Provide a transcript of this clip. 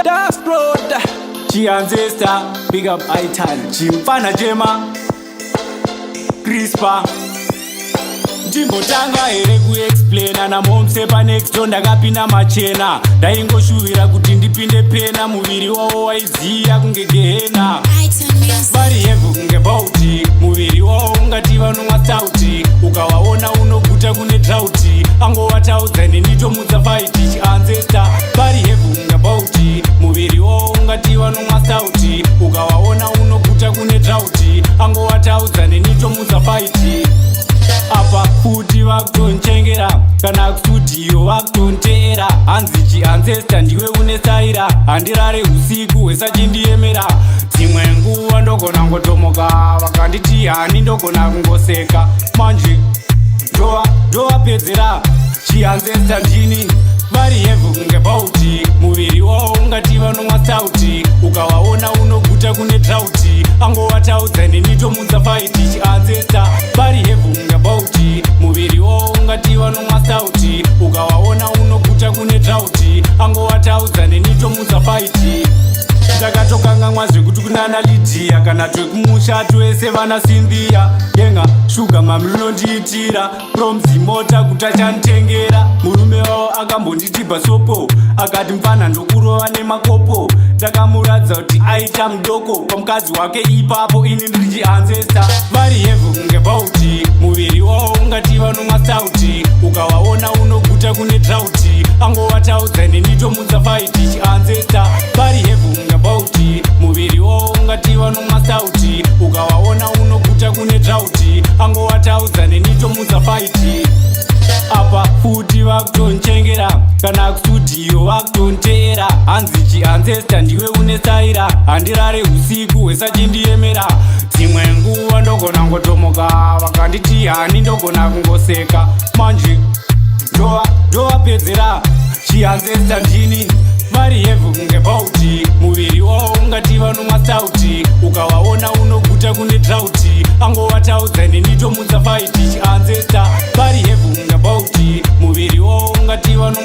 Das Road Chianzesta, big up Itan Chimfana Jema Crispa Jimbotanga here kuexplaina namomsepa next ndakapinda machena ndaingoshuvira kuti ndipinde pena muviri wavo waiziya kunge gehena vari hevhu kunge bauti muviri wavo ungati vanomwa sauti ukawaona unoguta kune drauti angovataudza nenitomudza faiti chianzesta vari hevhu kunge bauti muviri wavo ungati vanomwa sauti ukawaona unoguta kune drauti angovataudza nenitomudza faiti apa kuti vakutonchengera kana kusudhiyo vakutonteera hanzi chianzesta ndiwe unesaira handirare usiku hwesachindiemera dzimwe nguva ndogona ngotomoka vakanditi hani ndogona kungoseka manje ndovapedzera chianzesta ndini vari hevhu kunge bauti muviri wavo ungati vanomwa sauti ukawaona unoguta kune drauti angovataudza nenitomudza faiti chianzesta vari hevhu kunge bauti muviri wavo ungati vanomwa sauti ukawaona unoguta kune drauti angovataudza nenitomudza faiti takatokanganwa zvekuti kunana lidhiya kana twekumusha twese vana sindiya yenga shuga mamurinondiitira promzimota kuti achanditengera murume wavo akambonditibva sopo akati mfana ndokurova nemakopo takamuradza kuti aita mudoko pamukadzi wake ipapo ini ndiri chianzesta vari hevhu kunge bauti muviri wavo ungati vanomwa sauti ukawaona unoguta kune drauti angovataudza nenitomudza faiti chianzesta vari hevhu kunge bauti muviri wavo ungati vanomwa sauti ukawaona unoguta kune drauti angovataudza nenitomudza faiti apa futi vakutonchengera kana kusudhiyo vakutonteera hanzi chianzesta ndiwe unesaira handirare usiku hwesachindiemera dzimwe nguva ndogona ngotomoka vakanditi hani ndogona kungoseka manje ndovapedzera chianzesta ndini vari hevhu kunge bauti muviri wavo ungati vanomwa sauti ukawaona unoguta kune drauti angovataudza nenitomudza faiti chianzesta vari hevhu kunge bauti muviri wavo ungati vanomwa